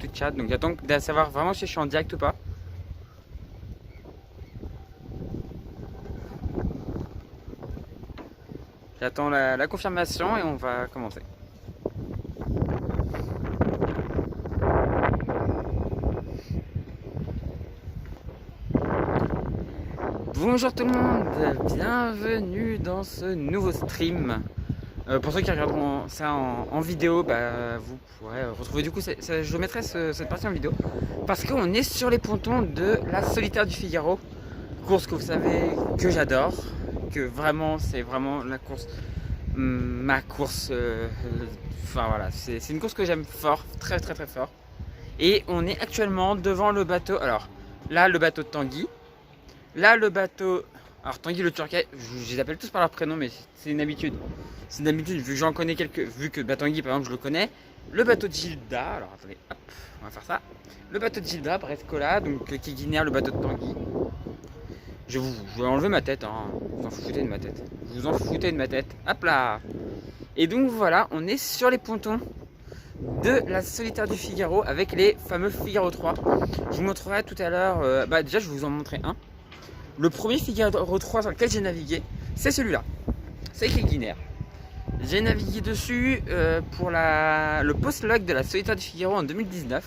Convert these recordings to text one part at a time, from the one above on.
de chat. Donc j'attends de savoir vraiment si je suis en direct ou pas. J'attends la confirmation et on va commencer. Bonjour tout le monde, bienvenue dans ce nouveau stream. Pour ceux qui regarderont ça en vidéo, vous pourrez retrouver du coup, je mettrai cette partie en vidéo. Parce qu'on est sur les pontons de la Solitaire du Figaro. Course que vous savez que j'adore, que vraiment c'est vraiment la course, ma course, enfin voilà, c'est une course que j'aime fort, très très très fort. Et on est actuellement devant le bateau, alors là le bateau de Tanguy. Là, le bateau. Alors, Tanguy le Turquet, je les appelle tous par leur prénom, mais c'est une habitude. C'est une habitude, vu que j'en connais quelques. Vu que Tanguy, par exemple, je le connais. Le bateau de Gilda, alors attendez, hop, on va faire ça. Le bateau de Gilda, Brescola, donc qui guinère le bateau de Tanguy. Je vais enlever ma tête, hein. Vous en foutez de ma tête. Vous en foutez de ma tête. Hop là. Et donc voilà, on est sur les pontons de la Solitaire du Figaro avec les fameux Figaro 3. Je vous montrerai tout à l'heure. Déjà, je vais vous en montrer un. Le premier Figaro 3 sur lequel j'ai navigué, c'est celui-là. C'est écrit Guinaire. J'ai navigué dessus pour le post-log de la Solitaire du Figaro en 2019.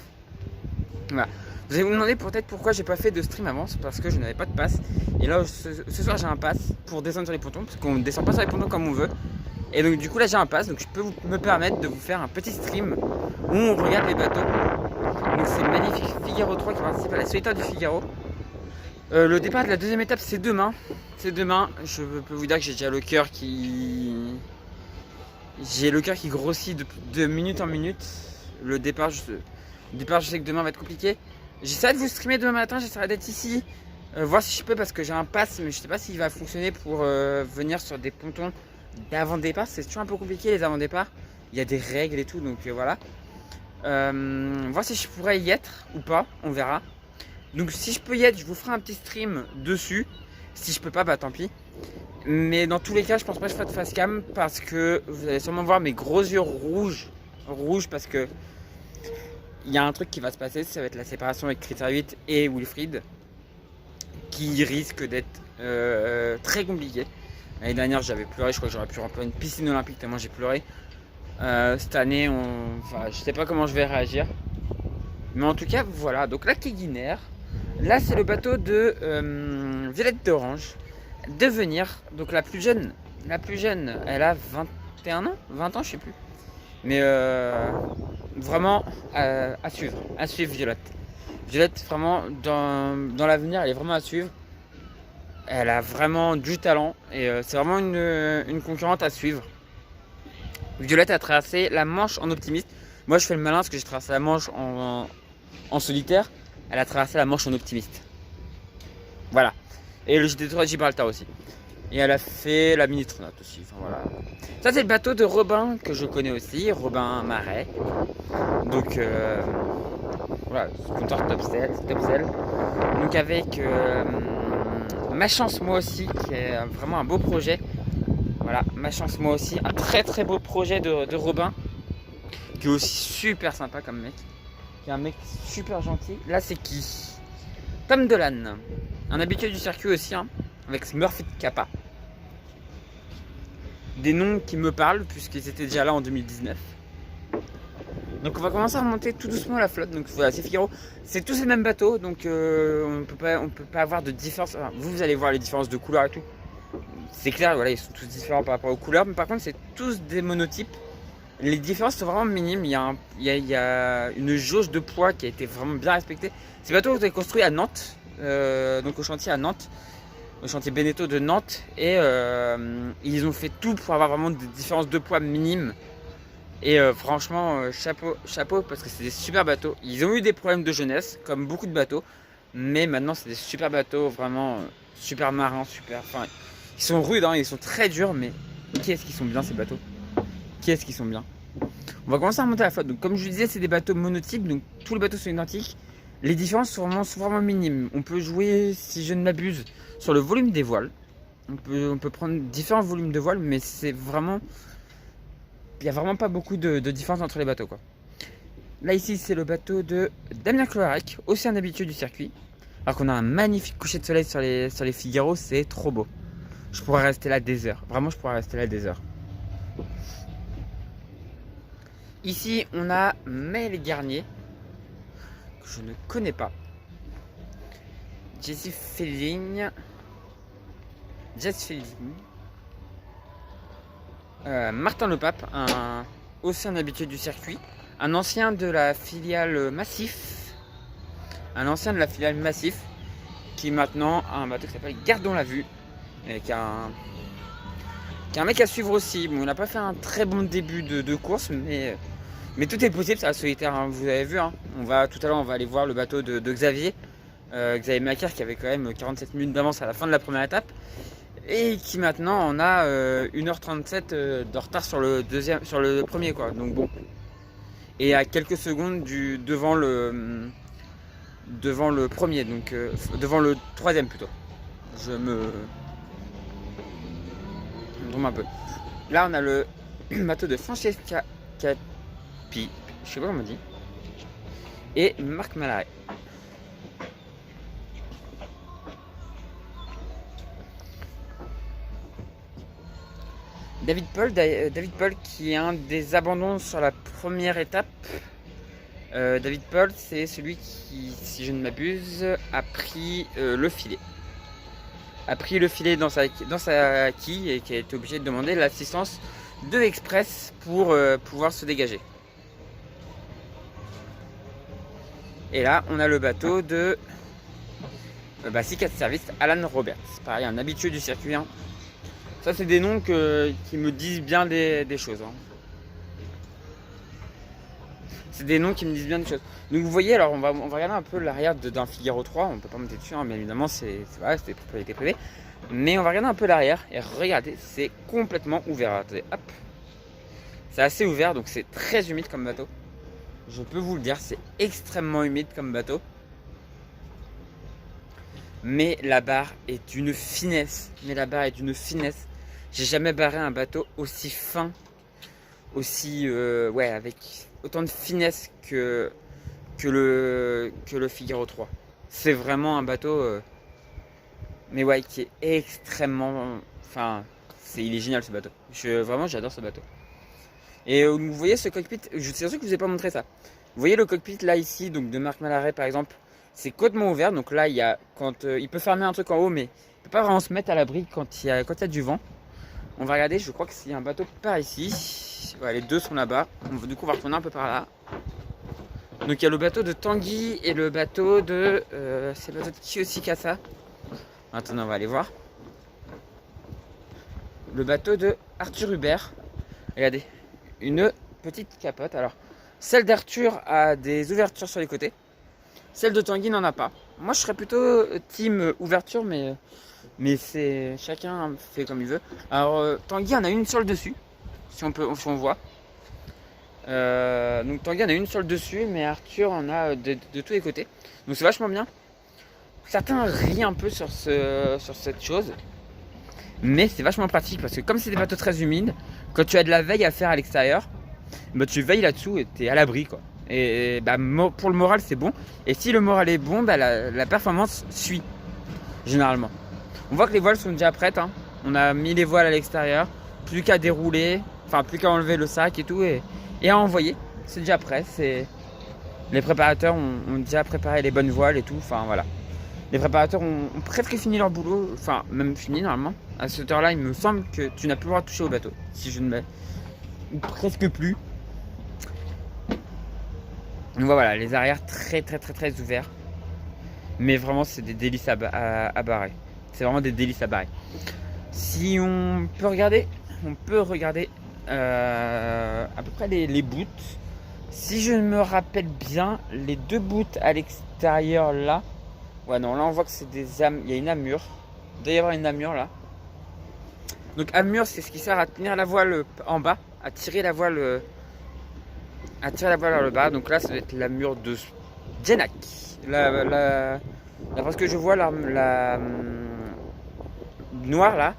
Voilà. Vous allez vous demander peut-être pourquoi j'ai pas fait de stream avant, c'est parce que je n'avais pas de passe. Et là, ce soir, j'ai un pass pour descendre sur les pontons, parce qu'on ne descend pas sur les pontons comme on veut. Et donc, du coup, là, j'ai un pass, donc je peux me permettre de vous faire un petit stream où on regarde les bateaux. Donc, c'est le magnifique Figaro 3 qui participe à la Solitaire du Figaro. Le départ de la deuxième étape, c'est demain. C'est demain. Je peux vous dire que j'ai déjà le cœur qui... J'ai le cœur qui grossit de minute en minute. Le départ, je sais que demain va être compliqué. J'essaierai de vous streamer demain matin, j'essaierai d'être ici. Voir si je peux parce que j'ai un pass, mais je sais pas s'il va fonctionner pour venir sur des pontons d'avant-départ. C'est toujours un peu compliqué les avant-départs. Il y a des règles et tout, donc voilà. Voir si je pourrais y être ou pas, on verra. Donc si je peux y être, je vous ferai un petit stream dessus. Si je peux pas, tant pis. Mais dans tous les cas, je pense pas que je ferai de face cam parce que vous allez sûrement voir mes gros yeux rouges parce que il y a un truc qui va se passer, ça va être la séparation avec Critère 8 et Wilfried qui risque d'être très compliqué. L'année dernière, j'avais pleuré, je crois que j'aurais pu remplir une piscine olympique tellement j'ai pleuré. Cette année, je sais pas comment je vais réagir. Mais en tout cas, voilà. Donc là, Guinaire. Là, c'est le bateau de Violette d'Orange. Devenir. Donc la plus jeune, elle a 21 ans 20 ans, je sais plus. Mais vraiment à suivre. À suivre Violette. Violette, vraiment, dans l'avenir, elle est vraiment à suivre. Elle a vraiment du talent. Et c'est vraiment une concurrente à suivre. Violette a traversé la Manche en optimiste. Moi, je fais le malin parce que j'ai traversé la Manche en solitaire. Elle a traversé la Manche en optimiste. Voilà. Et le GT3 de Gibraltar aussi. Et elle a fait la Mini-Tronote aussi. Enfin, voilà. Ça, c'est le bateau de Robin que je connais aussi. Robin Marais. Donc, voilà. Compteur top sell. Donc, avec Ma Chance Moi Aussi, qui est vraiment un beau projet. Voilà. Ma Chance Moi Aussi. Un très très beau projet de Robin. Qui est aussi super sympa comme mec. Qui est un mec super gentil. Là, c'est qui? Tom Dolan, un habitué du circuit aussi, hein, avec Murphy de Kappa. Des noms qui me parlent, puisqu'ils étaient déjà là en 2019. Donc, on va commencer à remonter tout doucement la flotte. Donc, voilà, c'est Figaro. C'est tous les mêmes bateaux, donc on peut pas avoir de différence. Enfin, vous allez voir les différences de couleurs et tout. C'est clair, voilà, ils sont tous différents par rapport aux couleurs, mais par contre, c'est tous des monotypes. Les différences sont vraiment minimes. Il y a une jauge de poids qui a été vraiment bien respectée. Ces bateaux ont été construits à Nantes, donc au chantier à Nantes, au chantier Beneteau de Nantes, et ils ont fait tout pour avoir vraiment des différences de poids minimes. Et franchement, chapeau, parce que c'est des super bateaux. Ils ont eu des problèmes de jeunesse, comme beaucoup de bateaux, mais maintenant c'est des super bateaux, vraiment super marins, super. Enfin, ils sont rudes, hein, ils sont très durs, mais qu'est-ce qu'ils sont bien ces bateaux. Qu'est-ce qu'ils sont bien. On va commencer à remonter à la flotte. Donc comme je vous disais, c'est des bateaux monotypes, donc tous les bateaux sont identiques. Les différences sont vraiment minimes. On peut jouer, si je ne m'abuse, sur le volume des voiles. On peut prendre différents volumes de voiles, mais c'est vraiment... Il n'y a vraiment pas beaucoup de différence entre les bateaux, quoi. Là ici c'est le bateau de Damien Cloarec, aussi un habitué du circuit. Alors qu'on a un magnifique coucher de soleil sur les Figaro, c'est trop beau. Je pourrais rester là des heures, vraiment je pourrais rester là des heures. Ici on a Maël Garnier, que je ne connais pas. Jess Fielding. Martin Lepape, aussi un habitué du circuit. Un ancien de la filiale Massif. Qui maintenant a un bateau qui s'appelle Gardons la Vue. Et qui a un mec à suivre aussi. Bon, on n'a pas fait un très bon début de course, mais tout est possible, c'est la solitaire, hein, vous avez vu. Hein. Tout à l'heure, on va aller voir le bateau de Xavier. Xavier Macaire qui avait quand même 47 minutes d'avance à la fin de la première étape. Et qui maintenant en a 1h37 de retard sur le premier quoi. Donc bon. Et à quelques secondes devant le premier, donc devant le troisième plutôt. Je me trompe un peu. Là on a le bateau de Francesca Capi, je sais pas comment on dit, et Marc Malaret. David Paul qui est un des abandons sur la première étape. David Paul, c'est celui qui, si je ne m'abuse, a pris le filet. A pris le filet dans sa quille et qui a été obligé de demander l'assistance de Express pour pouvoir se dégager. Et là, on a le bateau de Sicat Service, Alan Roberts. Pareil, un habitué du circuit. Hein. Ça, c'est des noms qui me disent bien des choses. Hein. C'est des noms qui me disent bien des choses. Donc vous voyez, alors on va regarder un peu l'arrière d'un Figaro 3. On ne peut pas monter dessus, hein, mais évidemment, c'est propriété privée. Mais on va regarder un peu l'arrière et regardez, c'est complètement ouvert. Attendez, hop. C'est assez ouvert, donc c'est très humide comme bateau. Je peux vous le dire, c'est extrêmement humide comme bateau. Mais la barre est d'une finesse. J'ai jamais barré un bateau aussi fin, aussi avec autant de finesse que le Figaro 3. C'est vraiment un bateau, mais ouais, qui est extrêmement, il est génial ce bateau. Vraiment, j'adore ce bateau. Et vous voyez ce cockpit, c'est sûr que je vous ai pas montré ça. Vous voyez le cockpit là ici, donc de Marc Malaret par exemple, c'est complètement ouvert. Donc là, il peut fermer un truc en haut, mais il peut pas vraiment se mettre à l'abri quand il y a du vent. On va regarder, je crois que s'il y a un bateau par ici. Ouais, les deux sont là-bas. Du coup, on va retourner un peu par là. Donc il y a le bateau de Tanguy et le bateau de... c'est le bateau de qui aussi qu'a ça? Attendez, on va aller voir. Le bateau de Arthur Hubert. Regardez, une petite capote. Alors, celle d'Arthur a des ouvertures sur les côtés. Celle de Tanguy n'en a pas. Moi, je serais plutôt team ouverture, mais c'est chacun fait comme il veut. Alors Tanguy en a une sur le dessus, si on voit. Donc Tanguy en a une sur le dessus, mais Arthur en a de tous les côtés. Donc c'est vachement bien. Certains rient un peu sur cette chose, mais c'est vachement pratique parce que comme c'est des bateaux très humides, quand tu as de la veille à faire à l'extérieur, tu veilles là-dessous et tu es à l'abri quoi. Et pour le moral c'est bon. Et si le moral est bon, la performance suit généralement. On voit que les voiles sont déjà prêtes. Hein. On a mis les voiles à l'extérieur. Plus qu'à dérouler. Plus qu'à enlever le sac et tout. Et à envoyer. C'est déjà prêt. Les préparateurs ont déjà préparé les bonnes voiles et tout. Voilà. Les préparateurs ont presque fini leur boulot. Même fini normalement. À cette heure-là, il me semble que tu n'as plus le droit de toucher au bateau. Si je ne mets. Ou presque plus. Donc voilà, les arrières très très très très ouverts. Mais vraiment, c'est des délices à barrer. C'est vraiment des délices à barrer. Si on peut regarder, à peu près les boots. Si je me rappelle bien, les deux boots à l'extérieur là. Ouais non, là on voit que c'est il y a une amure. Il doit y avoir une amure là. Donc amure, c'est ce qui sert à tenir la voile en bas, à tirer la voile vers le bas. Donc là, ça doit être l'amure de Genac. Parce que je vois la noire là,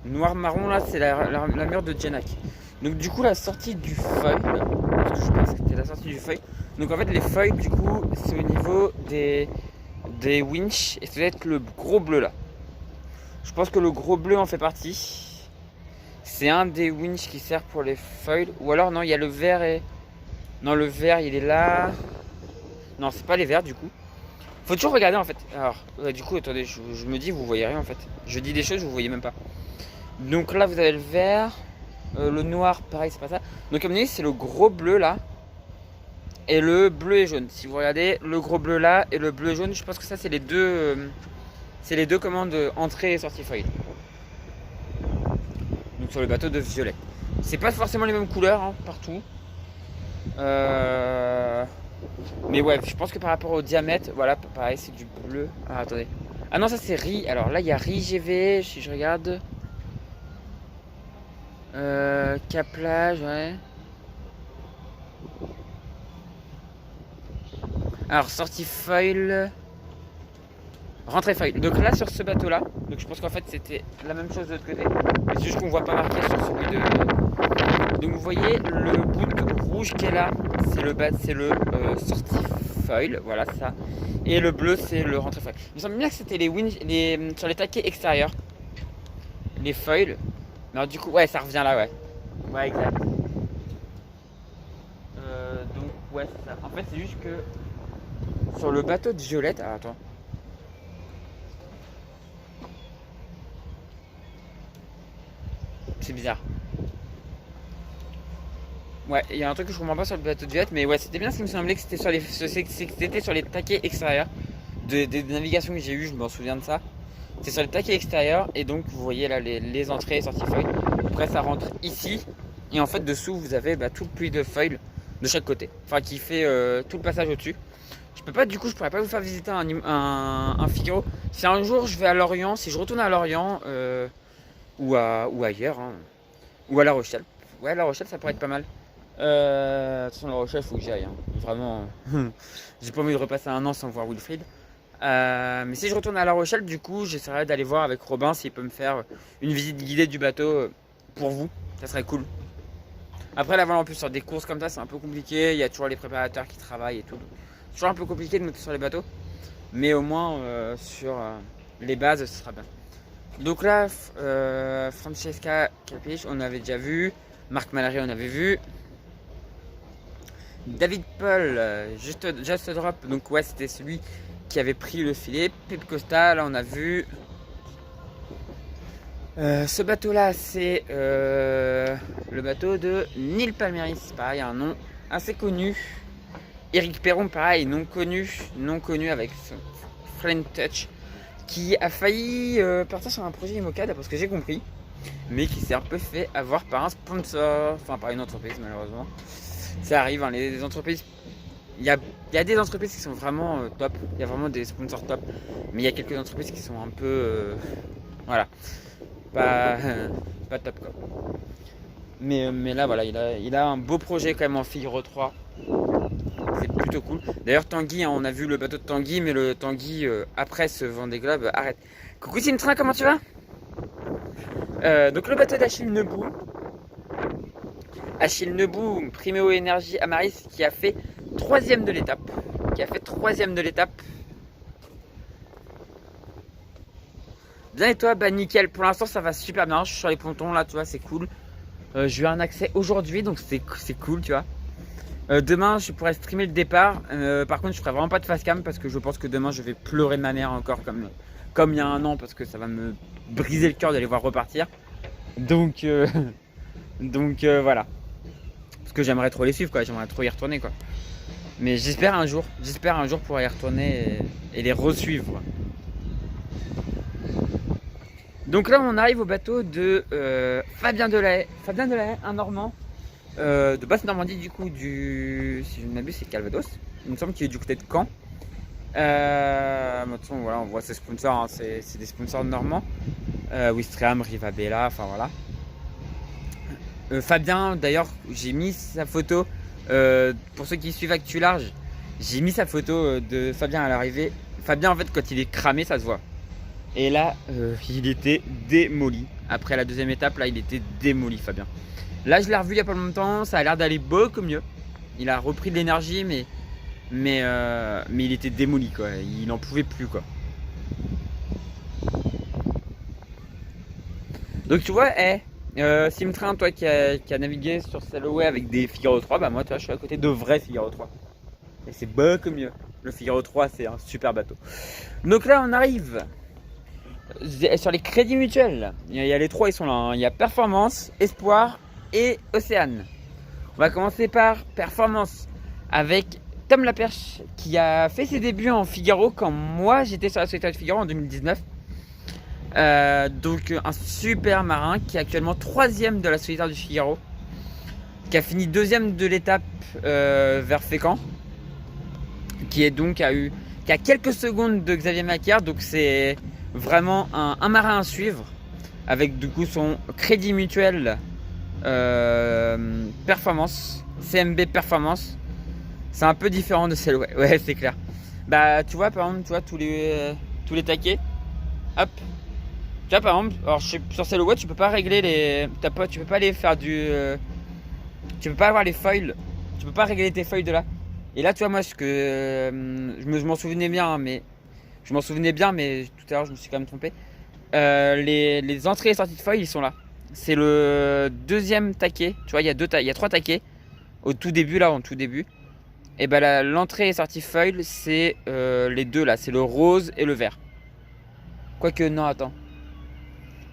noir marron là, c'est la mur de Genac. Donc du coup la sortie du feuille, parce que je pense que c'était la sortie du feuille, Donc en fait les foils du coup c'est au niveau des winch et ça doit être le gros bleu là. Je pense que le gros bleu en fait partie. C'est un des winch qui sert pour les foils. Ou alors non il y a le vert et... Non le vert il est là. Non c'est pas les verts du coup. Faut toujours regarder en fait. Alors du coup attendez je me dis vous voyez rien en fait. Je dis des choses vous voyez même pas. Donc là vous avez le vert. Le noir pareil c'est pas ça. Donc comme vous voyez c'est le gros bleu là. Et le bleu et jaune. Si vous regardez le gros bleu là et le bleu et jaune, je pense que ça c'est les deux commandes entrée et sortie foil. Donc sur le bateau de violet. C'est pas forcément les mêmes couleurs hein, partout. Mais ouais, je pense que par rapport au diamètre, voilà, pareil c'est du bleu. Ah attendez. Ah non ça c'est riz. Alors là il y a riz GV, si je regarde. Caplage, ouais. Alors sortie foil, rentrée foil. Donc là sur ce bateau là, donc je pense qu'en fait c'était la même chose de l'autre côté. Mais c'est juste qu'on voit pas marqué sur celui de. Donc vous voyez le bout rouge qui est là, c'est le sortie foil, voilà ça. Et le bleu c'est le rentrée foil. Il me semble bien que c'était sur les taquets extérieurs, les foils. Non du coup ouais ça revient là ouais. Ouais exact. Donc ouais c'est ça. En fait c'est juste que sur le bateau de Violette, ah, attends. C'est bizarre. Ouais, il y a un truc que je comprends pas sur le bateau de Violette, mais ouais, c'était bien ce qui me semblait que c'était sur les taquets extérieurs des navigations que j'ai eues, je m'en souviens de ça. C'est sur les taquets extérieurs et donc vous voyez là les entrées et sorties foil. Après ça rentre ici et en fait dessous vous avez tout le puits de foil de chaque côté. Enfin qui fait tout le passage au-dessus. Je pourrais pas vous faire visiter un Figaro. Si un jour je vais à Lorient, si je retourne à Lorient ou ailleurs, hein, ou à La Rochelle. Ouais, La Rochelle ça pourrait être pas mal. De toute façon, La Rochelle faut que j'y aille. Hein. Vraiment, j'ai pas envie de repasser un an sans voir Wilfried. Mais si je retourne à La Rochelle, du coup, j'essaierai d'aller voir avec Robin s'il peut me faire une visite guidée du bateau pour vous. Ça serait cool. Après, là, voilà, en plus, sur des courses comme ça, c'est un peu compliqué. Il y a toujours les préparateurs qui travaillent et tout. C'est toujours un peu compliqué de monter sur les bateaux. Mais au moins, sur les bases, ce sera bien. Donc là, Francesca Capiche, on avait déjà vu. Marc Mallory, on avait vu. David Paul, Just Drop. Donc ouais, c'était celui qui avait pris le filet. Pep Costa, là, on a vu. Ce bateau-là, c'est le bateau de Neil Palmeris. Pareil, un nom assez connu. Eric Perron, pareil, non connu avec Flame Touch, qui a failli partir sur un projet IMOCA, d'après ce que j'ai compris, mais qui s'est un peu fait avoir par un sponsor, enfin par une entreprise malheureusement. Ça arrive, hein, les entreprises, il y a des entreprises qui sont vraiment top, il y a vraiment des sponsors top, mais il y a quelques entreprises qui sont un peu, voilà, pas top quoi. Mais là voilà, il a un beau projet quand même en Figaro 3. C'est plutôt cool. D'ailleurs Tanguy, hein, on a vu le bateau de Tanguy, mais le Tanguy après ce Vendée Globe arrête. Coucou Sintra, comment tu vas? Donc le bateau d'Achille Nebou. Achille Nebou, Primeo Énergie Amaris, qui a fait 3ème de l'étape. Bien et toi? Bah nickel, pour l'instant ça va super bien. Je suis sur les pontons là, tu vois, c'est cool. J'ai eu un accès aujourd'hui, donc c'est cool, tu vois. Demain je pourrais streamer le départ. Par contre je ferai vraiment pas de facecam parce que je pense que demain je vais pleurer de ma mère encore comme il y a un an, parce que ça va me briser le cœur d'aller voir repartir. Donc voilà. Parce que j'aimerais trop les suivre quoi, j'aimerais trop y retourner quoi. Mais j'espère un jour pouvoir y retourner et les resuivre quoi. Donc là on arrive au bateau de Fabien Delahaye, un Normand. De Basse-Normandie du coup, si je ne m'abuse c'est Calvados, il me semble qu'il est du côté de Caen. Maintenant, voilà, on voit ses sponsors, hein, c'est des sponsors normands, Wistreham, Rivabella, enfin voilà. Fabien d'ailleurs, j'ai mis sa photo, pour ceux qui suivent Actu Large, j'ai mis sa photo de Fabien à l'arrivée. Fabien en fait quand il est cramé ça se voit. Et là il était démoli, après la 2ème étape là il était démoli Fabien. Là je l'ai revu il n'y a pas longtemps, ça a l'air d'aller beaucoup mieux. Il a repris de l'énergie mais mais il était démoli quoi, il en pouvait plus quoi. Donc tu vois, Simtrain, toi qui a navigué sur Sailaway avec des Figaro 3, bah moi tu vois, je suis à côté de vrais Figaro 3. Et c'est beaucoup mieux. Le Figaro 3 c'est un super bateau. Donc là on arrive sur les crédits mutuels. Il y a les trois, ils sont là, hein. Il y a Performance, Espoir et Océane. On va commencer par Performance avec Tom Laperche qui a fait ses débuts en Figaro quand moi j'étais sur la Société de Figaro en 2019. Donc un super marin qui est actuellement 3ème de la Solitaire du Figaro, qui a fini 2ème de l'étape vers Fécamp, qui a quelques secondes de Xavier Macaire. Donc c'est vraiment un marin à suivre, avec du coup son crédit mutuel Performance, CMB Performance. C'est un peu différent de celle, ouais c'est clair. Bah tu vois par exemple, tu vois tous les taquets, hop. Tu vois par exemple, alors sur Sailaway tu peux pas régler les, tu peux pas aller faire tu peux pas avoir les foils, tu peux pas régler tes foils de là. Et là tu vois moi je m'en souvenais bien, mais tout à l'heure je me suis quand même trompé. Les entrées et sorties de foils ils sont là. C'est le 2ème taquet, tu vois il y a 3 taquets au tout début là, en tout début. Et bah l'entrée et sortie foil c'est les deux là, c'est le rose et le vert. Quoique non attends.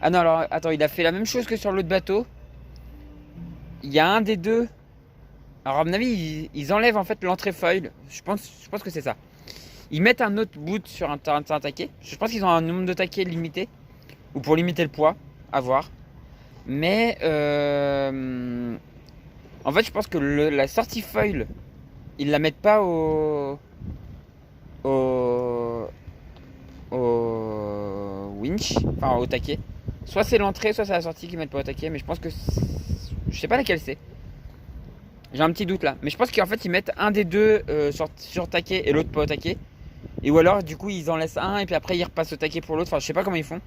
Ah non, alors attends, il a fait la même chose que sur l'autre bateau. Il y a un des deux. Alors à mon avis, ils enlèvent en fait l'entrée foil. Je pense que c'est ça. Ils mettent un autre boot sur un taquet. Je pense qu'ils ont un nombre de taquets limité. Ou pour limiter le poids, à voir. Mais en fait, je pense que la sortie foil, ils la mettent pas au winch, enfin au taquet. Soit c'est l'entrée, soit c'est la sortie qui mettent pas au taquet, mais je pense que je sais pas laquelle c'est. J'ai un petit doute là, mais je pense qu'en fait ils mettent un des deux sur taquet et l'autre pas au taquet. Et ou alors du coup ils en laissent un et puis après ils repassent au taquet pour l'autre. Enfin je sais pas comment ils font.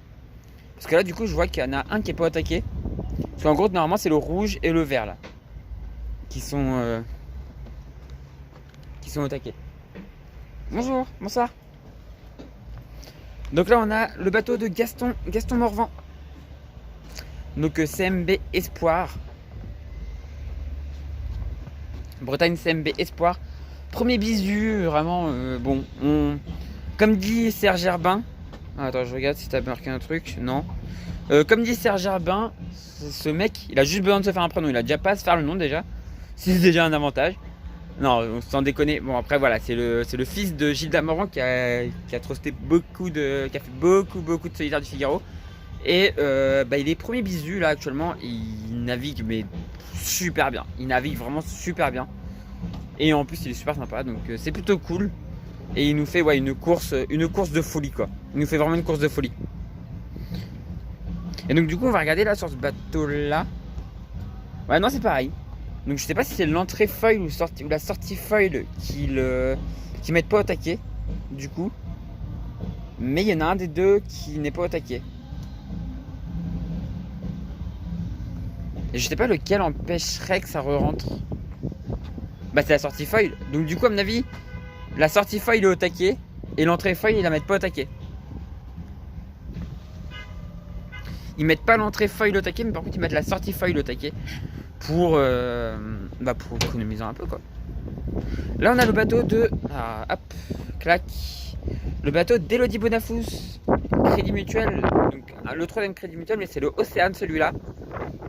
Parce que là du coup je vois qu'il y en a un qui est pas au taquet. Parce qu'en gros normalement c'est le rouge et le vert là qui sont au taquet. Bonjour, bonsoir. Donc là on a le bateau de Gaston Morvan. Donc CMB Espoir. Bretagne CMB Espoir. Premier bisu, vraiment bon. Comme dit Serge Herbin. Attends, je regarde si t'as marqué un truc. Non. Comme dit Serge Herbin, ce mec, il a juste besoin de se faire un prénom. Il a déjà pas à se faire le nom déjà. C'est déjà un avantage. Non, sans déconner. Bon après voilà, c'est le fils de Gilles Damorand qui a trusté qui a fait beaucoup de Solitaire du Figaro. Et il est premier bisu là actuellement. Il navigue mais super bien. Il navigue vraiment super bien. Et en plus il est super sympa. Donc c'est plutôt cool. Et il nous fait une course de folie quoi. Il nous fait vraiment une course de folie. Et donc du coup on va regarder là sur ce bateau là. Ouais non c'est pareil. Donc je sais pas si c'est l'entrée foil ou la sortie foil qui mettent pas au taquet du coup. Mais il y en a un des deux qui n'est pas au taquet. Et je sais pas lequel empêcherait que ça re-rentre. Bah c'est la sortie foil. Donc du coup à mon avis, la sortie foil est au taquet et l'entrée foil ils la mettent pas au taquet. Ils mettent pas l'entrée foil au taquet, mais par contre ils mettent la sortie foil au taquet pour économiser un peu quoi. Là on a le bateau de clac. Le bateau d'Elodie Bonafous, Crédit Mutuel. Donc le 3ème Crédit Mutuel, mais c'est le Océane celui-là.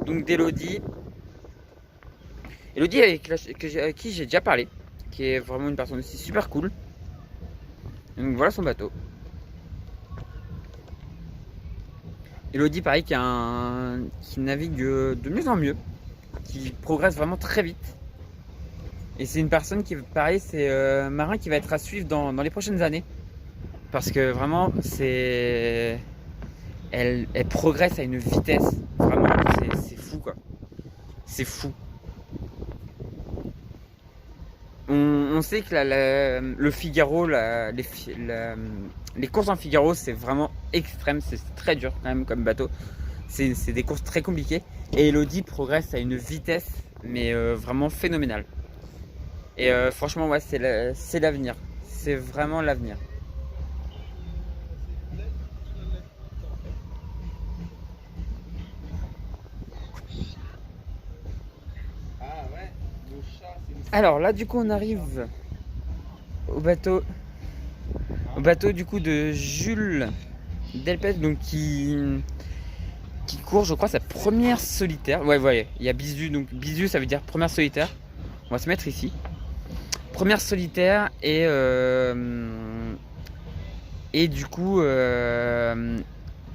Donc d'Elodie. Elodie avec qui j'ai déjà parlé, qui est vraiment une personne aussi super cool. Donc voilà son bateau. Elodie pareil qui navigue de mieux en mieux, qui progresse vraiment très vite. Et c'est une personne qui pareil c'est marin qui va être à suivre dans les prochaines années. Parce que vraiment elle progresse à une vitesse. Vraiment c'est fou quoi. C'est fou. On sait que le Figaro, les courses en Figaro, c'est vraiment extrême, c'est très dur quand même comme bateau. C'est des courses très compliquées. Et Elodie progresse à une vitesse, mais vraiment phénoménale. Et franchement, ouais, c'est l'avenir. C'est vraiment l'avenir. Alors là, du coup, on arrive au bateau, du coup de Jules Delpech, donc qui court, je crois, sa première solitaire. Ouais, ouais, il y a Bisu, donc Bisu, ça veut dire première solitaire. On va se mettre ici. Première solitaire et du coup,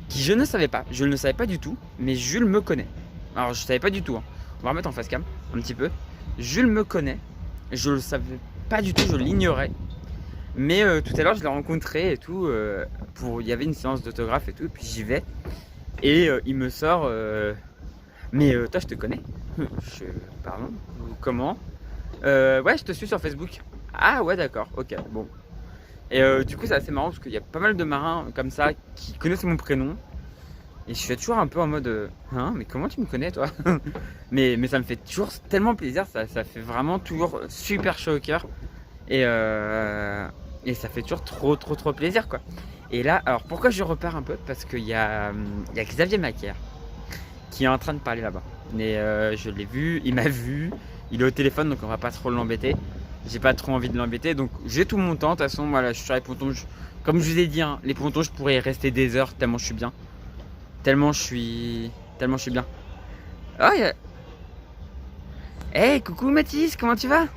qui je ne savais pas. Je ne le savais pas du tout, mais Jules me connaît. Alors, je savais pas du tout. Hein. On va remettre en face cam un petit peu. Jules me connaît. Je le savais pas du tout, je l'ignorais. Mais tout à l'heure, je l'ai rencontré et tout. Il y avait une séance d'autographe et tout. Et puis j'y vais. Et il me sort mais toi, je te connais. Pardon. Comment ouais, je te suis sur Facebook. Ah ouais, d'accord. Ok, bon. Et du coup, c'est assez marrant parce qu'il y a pas mal de marins comme ça qui connaissent mon prénom. Et je suis toujours un peu en mode hein, mais comment tu me connais, toi? mais ça me fait toujours tellement plaisir. Ça fait vraiment toujours super chaud au cœur. Et ça fait toujours trop plaisir, quoi. Et là, alors pourquoi je repars un peu? Parce qu'il y a Xavier Macaire qui est en train de parler là-bas. Mais je l'ai vu, il m'a vu, il est au téléphone, donc on va pas trop l'embêter. J'ai pas trop envie de l'embêter, donc j'ai tout mon temps. De toute façon, voilà, je suis sur les pontons. Comme je vous ai dit, hein, les pontons, je pourrais y rester des heures tellement je suis bien. Tellement je suis bien. Oh, hey, coucou Mathis, comment tu vas?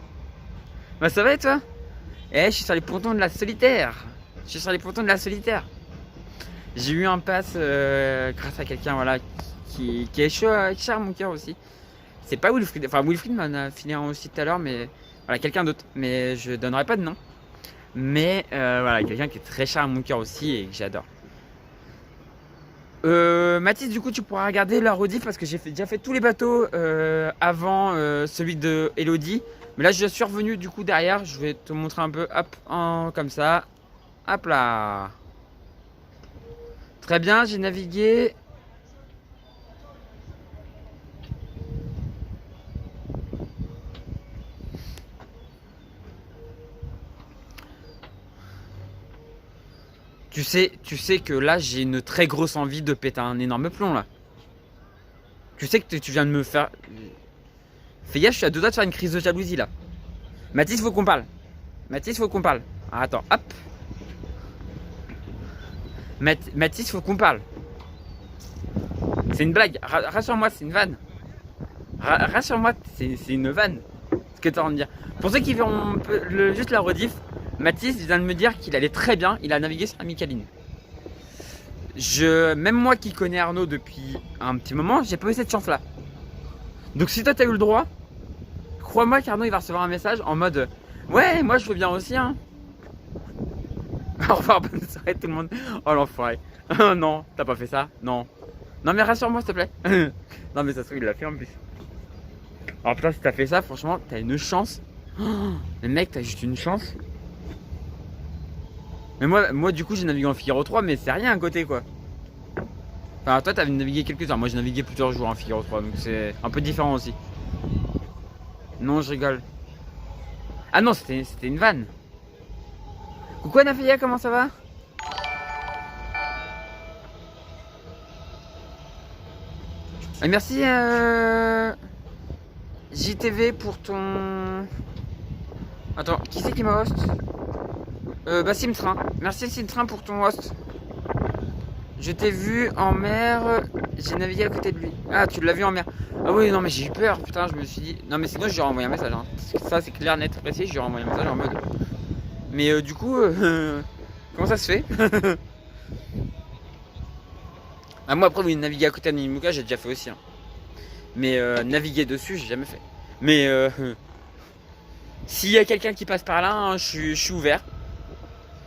Bah ça va et toi? Eh, je suis sur les pontons de la solitaire. J'ai eu un pass grâce à quelqu'un, voilà, qui est chaud à mon cœur aussi. C'est pas Wilfried, enfin Wilfried m'en a filé un aussi tout à l'heure, mais voilà, quelqu'un d'autre. Mais je donnerai pas de nom. Mais voilà, quelqu'un qui est très cher à mon cœur aussi et que j'adore. Mathis, du coup, tu pourras regarder la rediff parce que j'ai déjà fait tous les bateaux avant celui de Elodie. Mais là, je suis revenu du coup derrière. Je vais te montrer un peu, hop, comme ça. Hop là. Très bien, j'ai navigué. Tu sais que là, j'ai une très grosse envie de péter un énorme plomb là. Tu sais que tu viens de me faire... Fais gaffe, je suis à deux doigts de faire une crise de jalousie là. Mathis, faut qu'on parle. Ah, attends, hop. Mathis, faut qu'on parle. C'est une blague. Rassure-moi, c'est une vanne. Rassure-moi, c'est une vanne. Ce que tu es en train de dire. Pour ceux qui verront juste la rediff, Mathis vient de me dire qu'il allait très bien. Il a navigué sur la Micaline. Même moi qui connais Arnaud depuis un petit moment, j'ai pas eu cette chance là. Donc si toi t'as eu le droit, crois-moi qu'Arnaud il va recevoir un message en mode ouais, moi je veux bien aussi, hein. Au revoir, bonne soirée tout le monde. Oh l'enfoiré. Non, t'as pas fait ça? Non. Non mais rassure-moi s'il te plaît. Non mais ça se trouve il l'a fait en plus. Alors putain, si t'as fait ça, franchement, t'as une chance. Oh, le mec, t'as juste une chance. Mais moi du coup j'ai navigué en Figaro 3, mais c'est rien à côté quoi. Enfin toi t'as navigué quelques heures, moi j'ai navigué plusieurs jours en Figaro 3, donc c'est un peu différent aussi. Non, je rigole. Ah non, c'était une vanne. Coucou Anafia, comment ça va? Et merci JTV pour ton... Attends, qui c'est qui m'a host? Bah Simtrain. Merci Simtrain pour ton host. Je t'ai vu en mer, j'ai navigué à côté de lui. Ah, tu l'as vu en mer. Ah oui, non mais j'ai eu peur, putain, je me suis dit... Non mais sinon je lui ai renvoyé un message, hein. Ça c'est clair, net, précis, je lui ai renvoyé un message en mode... Mais du coup, comment ça se fait? Ah moi après, oui, naviguer à côté de Nimoka, j'ai déjà fait aussi, hein. Mais naviguer dessus, j'ai jamais fait. Mais s'il y a quelqu'un qui passe par là, hein, je suis ouvert.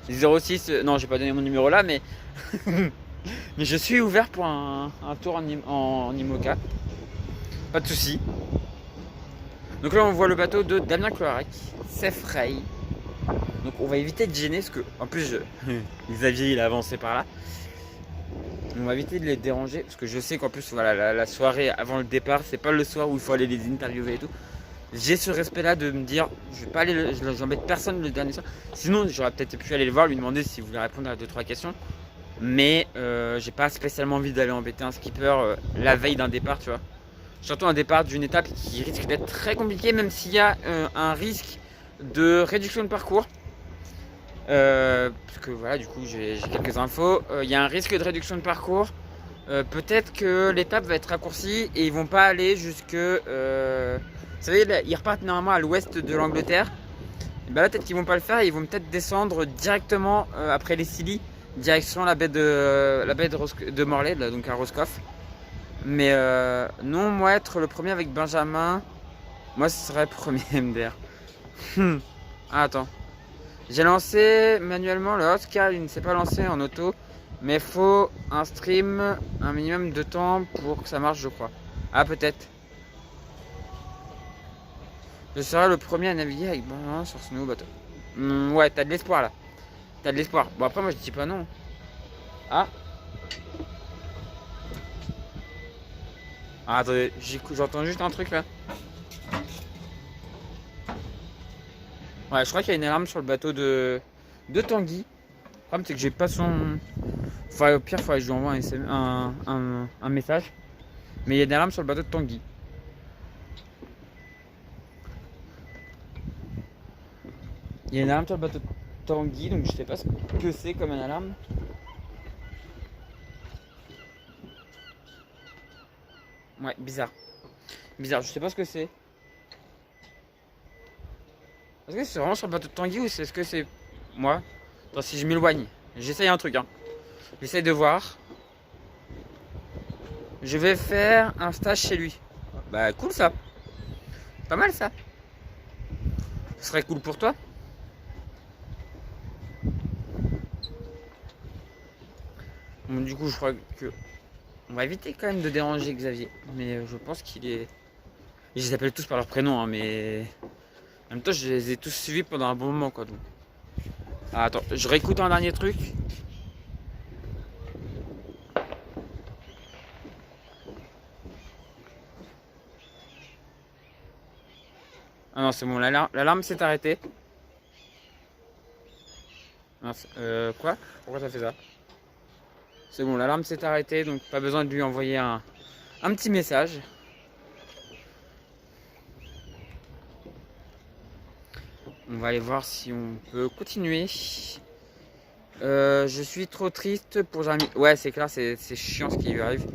06, non, j'ai pas donné mon numéro là, mais mais je suis ouvert pour un tour en IMOCA. Pas de soucis. Donc là, on voit le bateau de Damien Cloarec, s'effraie. Donc on va éviter de gêner, parce que en plus, Xavier il a avancé par là. On va éviter de les déranger, parce que je sais qu'en plus, voilà, la soirée avant le départ, c'est pas le soir où il faut aller les interviewer et tout. j'ai ce respect-là de me dire, je vais pas aller, j'embête personne le dernier soir. Sinon, j'aurais peut-être pu aller le voir, lui demander s'il voulait répondre à 2-3 questions. Mais j'ai pas spécialement envie d'aller embêter un skipper la veille d'un départ, tu vois. Surtout un départ d'une étape qui risque d'être très compliquée, même s'il y a un risque de réduction de parcours. Parce que voilà, du coup, j'ai quelques infos. Il y a un risque de réduction de parcours. Peut-être que l'étape va être raccourcie et ils vont pas aller jusque. Vous savez, là, ils repartent normalement à l'ouest de l'Angleterre. Et ben là, peut-être qu'ils vont pas le faire. Ils vont peut-être descendre directement après les Scilly, direction la baie de Morlaix, là, donc à Roscoff. Mais non, moi être le premier avec Benjamin, moi ce serait premier MDR. Ah, attends. J'ai lancé manuellement le Oscar, il ne s'est pas lancé en auto. Mais il faut un stream, un minimum de temps pour que ça marche, je crois. Ah, peut-être. Je serai le premier à naviguer avec Benjamin sur ce nouveau bateau. Ouais, t'as de l'espoir là. T'as de l'espoir. Bon, après, moi je dis pas non. Ah. Ah, attendez, j'entends juste un truc là. Ouais, je crois qu'il y a une alarme sur le bateau de Tanguy. Le problème, c'est que j'ai pas son. Enfin, au pire, il faudrait que je lui envoie un message. Mais il y a une alarme sur le bateau de Tanguy. Il y a une alarme sur le bateau de Tanguy, donc je sais pas ce que c'est comme une alarme. Ouais, bizarre. Bizarre, je sais pas ce que c'est. Est-ce que c'est vraiment sur le bateau de Tanguy ou est-ce que c'est moi? Attends, si je m'éloigne, j'essaye un truc. Hein. J'essaye de voir. Je vais faire un stage chez lui. Bah cool ça. Pas mal ça. Ce serait cool pour toi. Bon, du coup, je crois que on va éviter quand même de déranger Xavier. Mais je pense qu'il est. Je les appelle tous par leur prénom, hein, mais en même temps, je les ai tous suivis pendant un bon moment, quoi. Donc. Ah, attends, je réécoute un dernier truc. Ah non, c'est bon, l'alarme s'est arrêtée. Mince, quoi? Pourquoi ça fait ça? C'est bon, l'alarme s'est arrêtée, donc pas besoin de lui envoyer un petit message. On va aller voir si on peut continuer. Je suis trop triste pour Jérémy. Ouais, c'est clair, c'est chiant ce qui lui arrive.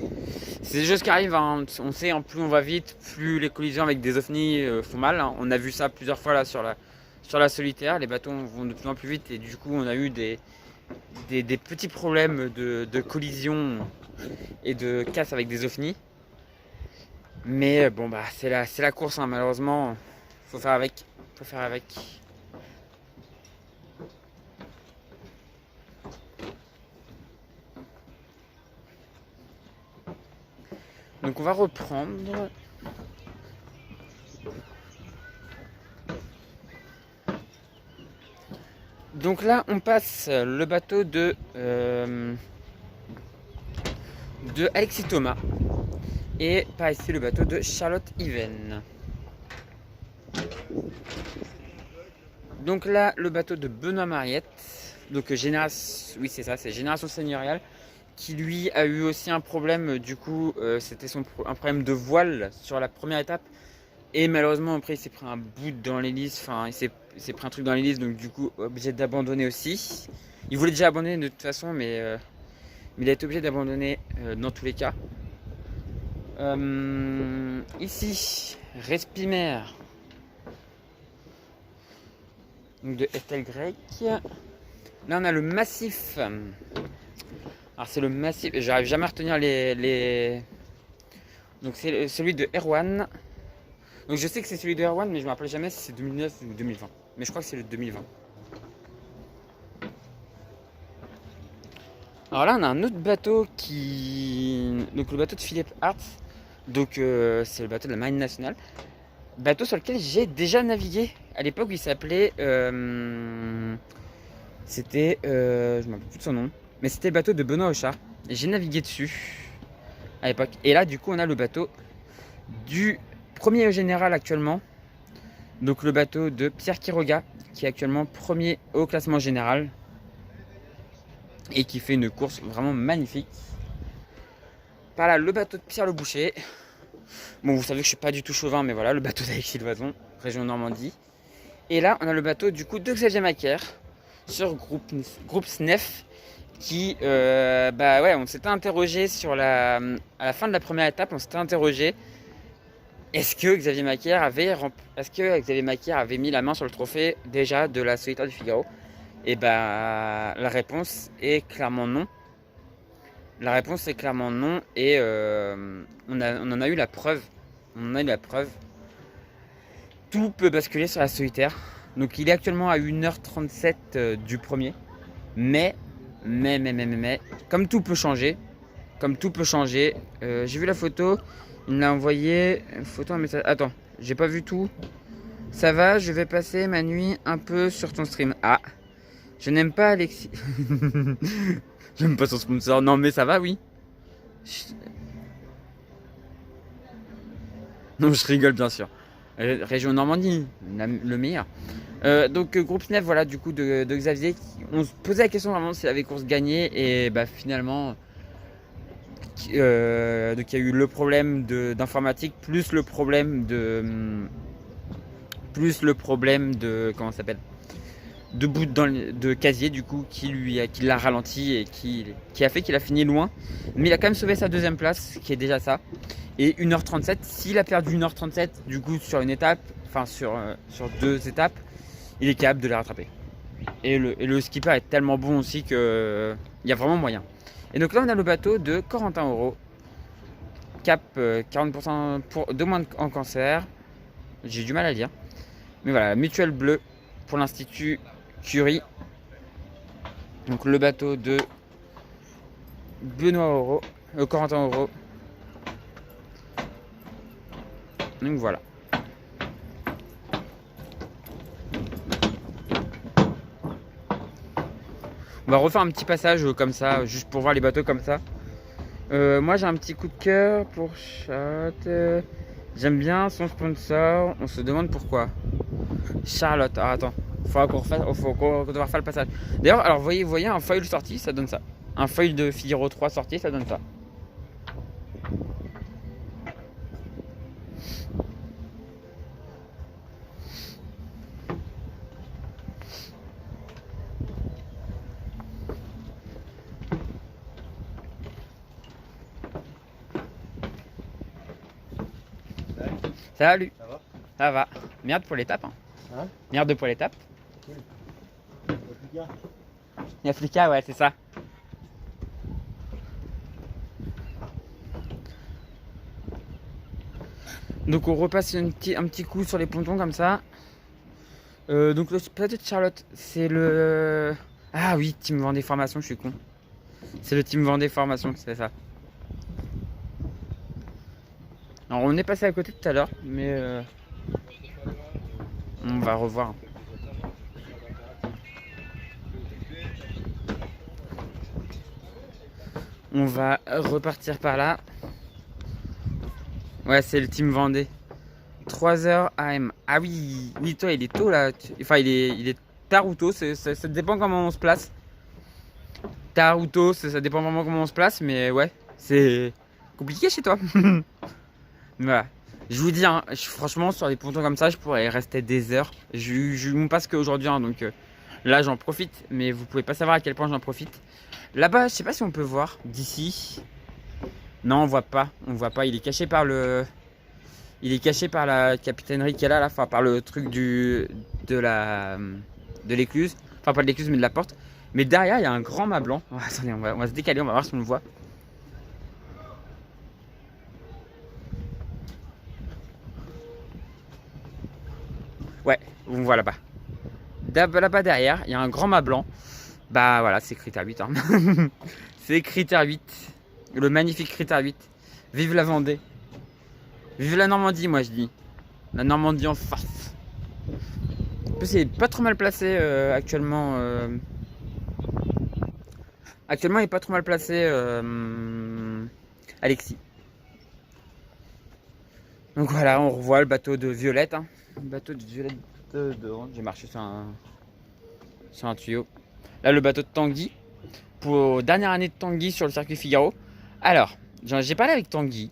C'est des choses qui arrivent, hein. On sait, plus on va vite, plus les collisions avec des ovnis font mal. Hein. On a vu ça plusieurs fois là sur la solitaire. Les bateaux vont de plus en plus vite et du coup on a eu des petits problèmes de collision et de casse avec des ovnis. Mais bon bah c'est la course, hein. Malheureusement, faut faire avec. Faut faire avec. Donc on va reprendre. Donc là on passe le bateau de Alexis Thomas. Et par ici le bateau de Charlotte Yven. Donc là le bateau de Benoît Mariette. Donc Génération. Oui c'est ça, c'est Génération Seigneuriale. Qui lui a eu aussi un problème, du coup c'était un problème de voile sur la première étape et malheureusement après il s'est pris un bout dans l'hélice, enfin il s'est pris un truc dans l'hélice, donc du coup obligé d'abandonner aussi. Il voulait déjà abandonner de toute façon, mais il a été obligé d'abandonner dans tous les cas. Ici Respimer, donc de Estelle Grec. Là on a le Massif. Alors c'est le Massif, j'arrive jamais à retenir les... Donc c'est celui de Erwan. Donc je sais que c'est celui de Erwan, mais je me rappelle jamais si c'est 2009 ou 2020. Mais je crois que c'est le 2020. Alors là on a un autre bateau qui... Donc le bateau de Philippe Hart. Donc c'est le bateau de la Marine Nationale. Bateau sur lequel j'ai déjà navigué. À l'époque il s'appelait... C'était... je me rappelle plus de son nom. Mais c'était le bateau de Benoît Auchard. Et j'ai navigué dessus à l'époque. Et là, du coup, on a le bateau du premier général actuellement. Donc le bateau de Pierre Quiroga, qui est actuellement premier au classement général et qui fait une course vraiment magnifique. Par là, le bateau de Pierre Le Boucher. Bon, vous savez que je suis pas du tout chauvin, mais voilà, le bateau d'Alexis Loison, région Normandie. Et là, on a le bateau du coup de Xavier Macaire sur groupe SNEF qui, bah ouais, on s'était interrogé sur à la fin de la première étape, on s'était interrogé est-ce que Xavier Macaire avait mis la main sur le trophée déjà de la Solitaire du Figaro? Et bah la réponse est clairement non. La réponse est clairement non et on en a eu la preuve. On en a eu la preuve. Tout peut basculer sur la Solitaire. Donc il est actuellement à 1h37 du premier. Mais, comme tout peut changer, j'ai vu la photo, il me l'a envoyé, photo, un message. Attends, j'ai pas vu tout. Ça va, je vais passer ma nuit un peu sur ton stream. Ah, je n'aime pas Alexis. J'aime pas son sponsor. Non, mais ça va, oui. Non, je rigole, bien sûr. Région Normandie, le meilleur. Donc groupe SNEF, voilà, du coup de Xavier. On se posait la question vraiment s'il avait course gagnée et bah finalement, donc il y a eu le problème d'informatique plus le problème de comment ça s'appelle, de bout de casier du coup qui l'a ralenti et qui a fait qu'il a fini loin, mais il a quand même sauvé sa deuxième place, qui est déjà ça. Et 1h37, s'il a perdu 1h37 du coup sur une étape, enfin sur 2 étapes, il est capable de les rattraper. Et le skipper est tellement bon aussi que il y a vraiment moyen. Et donc là on a le bateau de Corentin Auro, cap 40% de moins en cancer. J'ai du mal à lire. Mais voilà, mutuelle bleue pour l'Institut Curie. Donc le bateau de Benoît Auro, Corentin Auro. Donc voilà. On va refaire un petit passage comme ça, juste pour voir les bateaux comme ça. Moi j'ai un petit coup de cœur pour Charlotte. J'aime bien son sponsor. On se demande pourquoi. Charlotte. Ah, attends. Faut qu'on devoir faire le passage. D'ailleurs, alors vous voyez un foil sorti, ça donne ça. Un foil de Figaro 3 sorti, ça donne ça. Salut. Ça va? Ça va. Merde pour l'étape. Hein. Hein? Merde pour l'étape. Oui. Il y a Flika, ouais, c'est ça. Donc on repasse un petit coup sur les pontons comme ça. Donc le plateau de Charlotte, c'est le... Ah oui, Team Vendée Formation, je suis con. C'est le Team Vendée Formation, c'est ça. Alors on est passé à côté tout à l'heure, mais on va revoir. On va repartir par là. Ouais, c'est le Team Vendée. 3h AM. Ah oui, oui, toi il est tôt là. Enfin, il est tard ou tôt, ça dépend comment on se place. Tard ou tôt, ça dépend vraiment comment on se place, mais ouais, c'est compliqué chez toi. Voilà. Je vous dis, hein, franchement, sur des pontons comme ça, je pourrais rester des heures. Je ne passe qu'aujourd'hui, hein, donc là, j'en profite, mais vous pouvez pas savoir à quel point j'en profite. Là-bas, je sais pas si on peut voir d'ici. Non, on voit pas. On voit pas. Il est caché par la capitainerie qui est là, enfin par le truc de l'écluse. Enfin, pas de l'écluse, mais de la porte. Mais derrière, il y a un grand mât blanc. Oh, attendez, on va se décaler, on va voir si on le voit. Ouais, on voit là-bas. Là-bas derrière, il y a un grand mât blanc. Bah voilà, c'est critère 8. Hein. C'est critère 8. Le magnifique critère 8. Vive la Vendée. Vive la Normandie, moi je dis. La Normandie en farce. C'est pas trop mal placé actuellement. Actuellement, il est pas trop mal placé Alexis. Donc voilà, on revoit le bateau de Violette. Hein. Bateau de Violette de j'ai marché sur un tuyau. Là, le bateau de Tanguy. Pour dernière année de Tanguy sur le circuit Figaro. Alors, j'ai parlé avec Tanguy.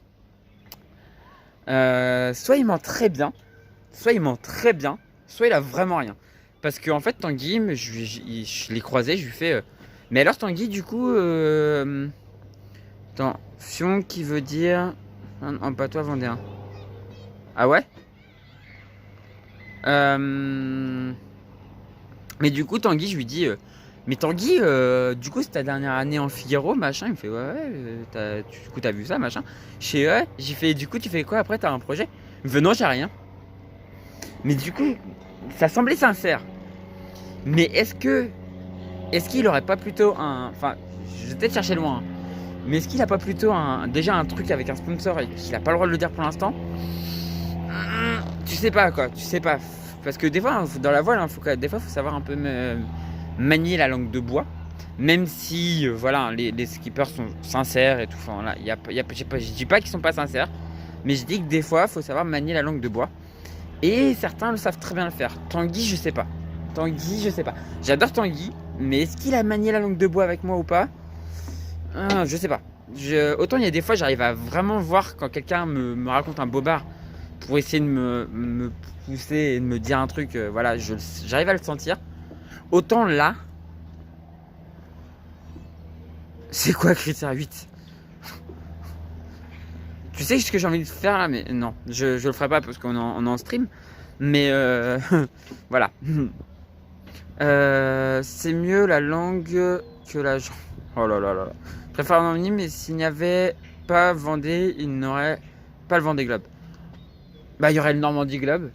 Soit il ment très bien, soit il a vraiment rien. Parce qu'en fait, Tanguy, je l'ai croisé, je lui fais. Mais alors, Tanguy, du coup. Attends, Fion qui veut dire. Un patois vendéen. Ah ouais. Mais du coup, Tanguy, je lui dis. Mais Tanguy, du coup, c'est ta dernière année en Figaro, machin. Il me fait ouais, du coup, t'as vu ça, machin. Je fais ouais. J'ai fait du coup, tu fais quoi après? T'as un projet? Il me fait non, j'ai rien. Mais du coup, ça semblait sincère. Mais est-ce qu'il aurait pas plutôt un. Enfin, je vais peut-être chercher loin. Hein, mais est-ce qu'il a pas plutôt déjà un truc avec un sponsor et qu'il a pas le droit de le dire pour l'instant? Tu sais pas quoi, tu sais pas. Parce que des fois, dans la voile, hein, des fois, faut savoir un peu manier la langue de bois. Même si, voilà, les skippers sont sincères et tout. Enfin, là, je dis pas qu'ils sont pas sincères. Mais je dis que des fois, faut savoir manier la langue de bois. Et certains le savent très bien le faire. Tanguy, je sais pas. Tanguy, je sais pas. J'adore Tanguy, mais est-ce qu'il a manié la langue de bois avec moi ou pas? Je sais pas. Autant il y a des fois, j'arrive à vraiment voir quand quelqu'un me raconte un bobard pour essayer de me pousser et de me dire un truc. Voilà, j'arrive à le sentir. Autant là, c'est quoi critère 8? Tu sais ce que j'ai envie de faire là, mais non, je le ferai pas parce qu'on est en stream. Mais voilà. C'est mieux la langue que la... Oh là là là là. Je préfère anonyme, mais s'il n'y avait pas Vendée, il n'aurait pas le Vendée Globe. Bah, il y aurait le Normandie Globe.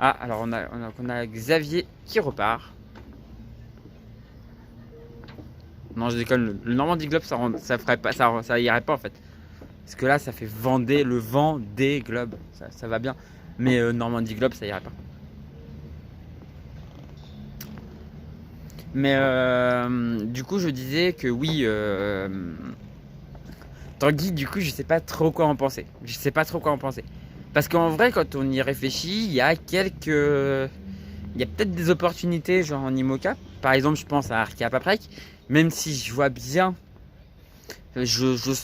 Ah, alors on a Xavier qui repart. Non, je déconne. Le Normandie Globe, ça ferait pas, ça irait pas en fait. Parce que là, ça fait Vendée, le Vendée Globe. Ça va bien. Mais Normandie Globe, ça irait pas. Mais du coup, je disais que oui, Tanguy, du coup, je sais pas trop quoi en penser. Je sais pas trop quoi en penser. Parce qu'en vrai, quand on y réfléchit, il y a peut-être des opportunités, genre en IMOCA. Par exemple, je pense à Arkia Paprec. Même si je vois bien, je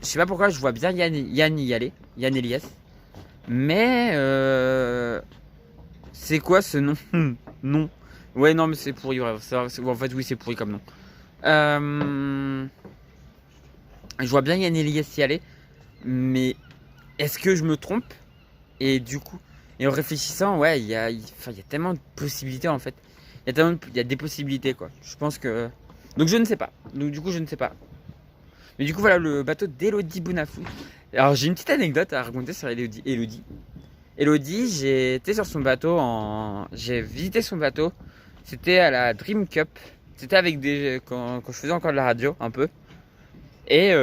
sais pas pourquoi, je vois bien Yann y aller, Yann Elias. Mais c'est quoi ce nom? Non. Ouais, non, mais c'est pourri. Ouais, en fait, oui, c'est pourri comme nom. Je vois bien Yann Elias y aller. Mais est-ce que je me trompe? Et du coup, et en réfléchissant, ouais, il y a tellement de possibilités en fait. Il y a des possibilités quoi. Je pense que. Donc je ne sais pas. Donc du coup, je ne sais pas. Mais du coup, voilà le bateau d'Elodie Bounafou. Alors j'ai une petite anecdote à raconter sur Elodie. Elodie, j'étais sur son bateau j'ai visité son bateau. C'était à la Dream Cup. C'était avec quand je faisais encore de la radio un peu. Et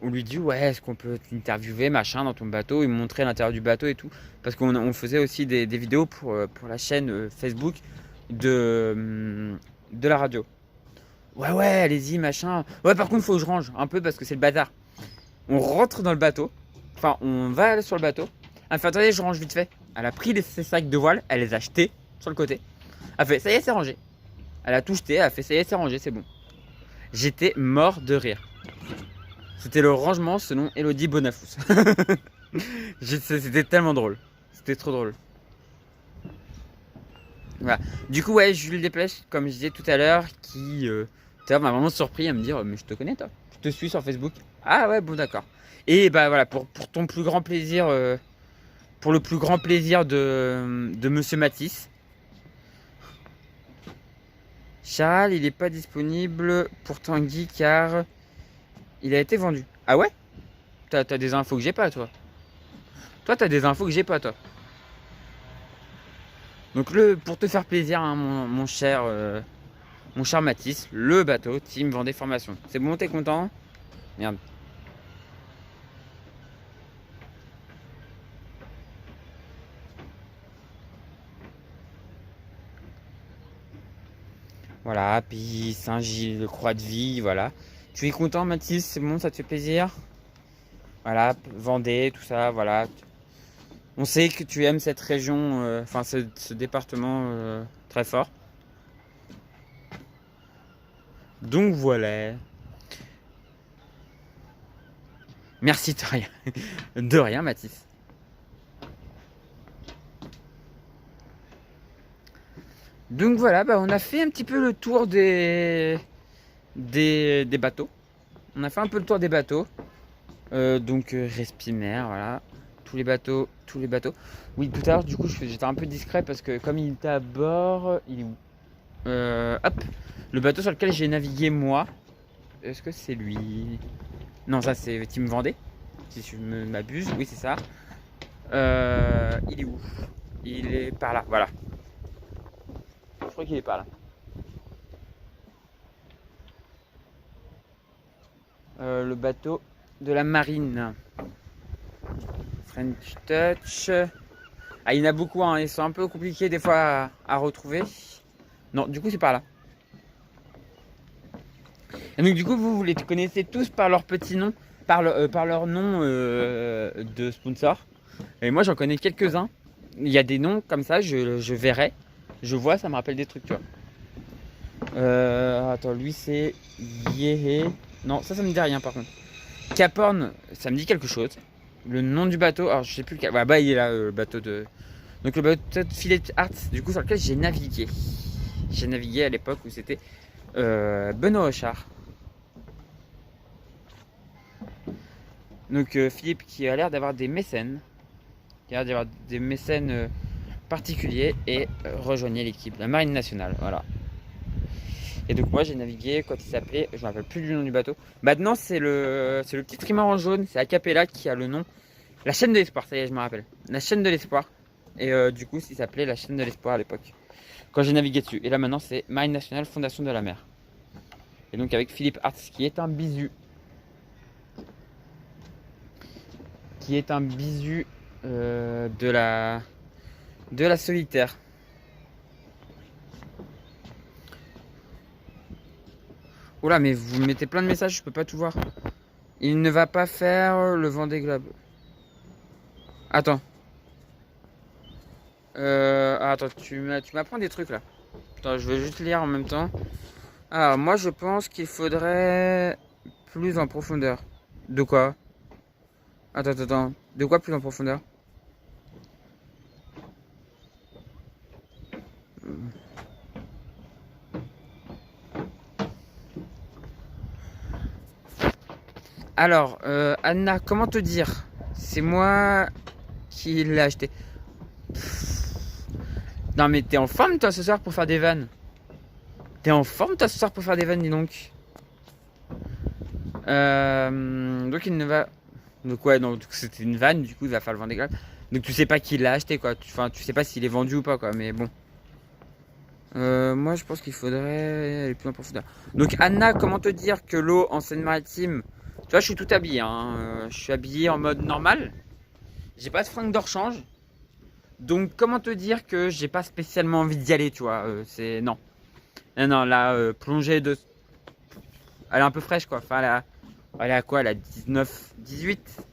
on lui dit ouais, est-ce qu'on peut t'interviewer machin dans ton bateau? Il me montrait l'intérieur du bateau et tout. Parce qu'on faisait aussi des vidéos pour la chaîne Facebook de la radio. Ouais, allez-y machin. Ouais, par contre, faut que je range un peu parce que c'est le bazar. On rentre dans le bateau. Enfin, on va aller sur le bateau. Elle me fait attendez, je range vite fait. Elle a pris ses sacs de voile, elle les a jetés sur le côté. Elle fait ça y est, c'est rangé. Elle a tout jeté, elle a fait ça y est, c'est rangé, c'est bon. J'étais mort de rire. C'était le rangement selon Elodie Bonafous. C'était tellement drôle. C'était trop drôle. Voilà. Du coup, ouais, Jules Desplechin, comme je disais tout à l'heure, qui m'a vraiment surpris à me dire mais je te connais toi. Je te suis sur Facebook. Ah ouais, bon d'accord. Et bah voilà, pour ton plus grand plaisir, pour le plus grand plaisir de Monsieur Matisse. Charles, il n'est pas disponible pour Tanguy car il a été vendu. Ah ouais? T'as des infos que j'ai pas, toi. Toi, t'as des infos que j'ai pas, toi. Donc, pour te faire plaisir, hein, mon cher Matisse, le bateau, Team Vendée Formation. C'est bon, t'es content? Merde. Voilà, puis Saint-Gilles, Croix de Vie, voilà. Tu es content, Mathis? C'est bon, ça te fait plaisir? Voilà, Vendée, tout ça, voilà. On sait que tu aimes cette région, enfin ce département très fort. Donc voilà. Merci de rien. De rien, Mathis. Donc voilà, bah, on a fait un petit peu le tour des bateaux. On a fait un peu le tour des bateaux. Donc Respimer, voilà. Tous les bateaux. Oui, tout à l'heure, du coup, j'étais un peu discret parce que comme il était à bord, il est où hop, le bateau sur lequel j'ai navigué moi. Est-ce que c'est lui? Non, ça c'est Team Vendée. Si je m'abuse, oui, c'est ça. Il est où? Il est par là, voilà. Je crois qu'il est par là. Le bateau de la marine. French Touch. Ah, il y en a beaucoup, hein. Ils sont un peu compliqués des fois à retrouver. Non, du coup, c'est par là. Et donc, du coup, vous les connaissez tous par leur petit nom, par leur nom de sponsor. Et moi, j'en connais quelques-uns. Il y a des noms comme ça, je verrai. Je vois, ça me rappelle des trucs, tu vois. Attends, lui, c'est Yéhé. Non, ça me dit rien, par contre. Caporn, ça me dit quelque chose. Le nom du bateau, alors je sais plus lequel. Bah, il est là, le bateau de. Donc, le bateau de Philippe Arts, du coup, sur lequel j'ai navigué. J'ai navigué à l'époque où c'était Benoît Rochard. Donc, Philippe qui a l'air d'avoir des mécènes. Particuliers et rejoignait l'équipe, la Marine nationale. Voilà. Et donc, moi, j'ai navigué quand il s'appelait, je ne me rappelle plus du nom du bateau. Maintenant, c'est le petit trimaran jaune, c'est Acapella qui a le nom. La chaîne de l'espoir, ça y est, je me rappelle. La chaîne de l'espoir. Et du coup, il s'appelait la chaîne de l'espoir à l'époque. Quand j'ai navigué dessus. Et là, maintenant, c'est Marine nationale, Fondation de la mer. Et donc, avec Philippe Arts, qui est un bisu. De la solitaire. Oula, mais vous mettez plein de messages, je peux pas tout voir. Il ne va pas faire le Vendée Globe. Attends. Attends, tu m'apprends des trucs là. Attends, je vais juste lire en même temps. Alors, moi je pense qu'il faudrait plus en profondeur. De quoi? Attends. De quoi plus en profondeur? Alors, Anna, comment te dire? C'est moi qui l'ai acheté. Non mais t'es en forme toi ce soir pour faire des vannes? T'es en forme toi ce soir pour faire des vannes, dis donc. Donc il ne va... Donc ouais, donc c'était une vanne, du coup il va faire le Vendée Globe. Donc tu sais pas qui l'a acheté quoi. Enfin, tu sais pas s'il est vendu ou pas quoi, mais bon. Moi je pense qu'il faudrait aller plus en profondeur. Donc Anna, comment te dire que l'eau en Seine-Maritime... Tu vois, je suis tout habillé, hein. Je suis habillé en mode normal. J'ai pas de fringues de rechange. Donc comment te dire que j'ai pas spécialement envie d'y aller, tu vois. C'est... Non. Non, la plongée de... Elle est un peu fraîche quoi. Enfin, elle est à quoi? Elle a 19, 18,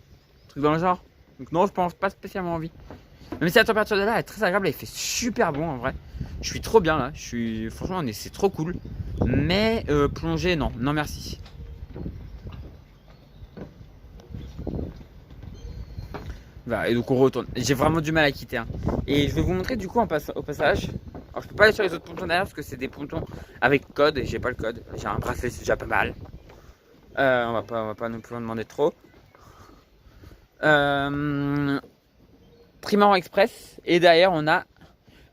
truc dans le genre. Donc non, je pense pas spécialement envie. Même si la température de là est très agréable, il fait super bon en vrai. Je suis trop bien là. Franchement, c'est trop cool. Mais plonger, non. Non merci. Voilà, et donc on retourne. J'ai vraiment du mal à quitter. Hein. Et je vais vous montrer du coup au passage. Alors je peux pas aller sur les autres pontons derrière parce que c'est des pontons avec code et j'ai pas le code. J'ai un bracelet, c'est déjà pas mal. On va pas non plus en demander trop. Trimaran Express. Et derrière on a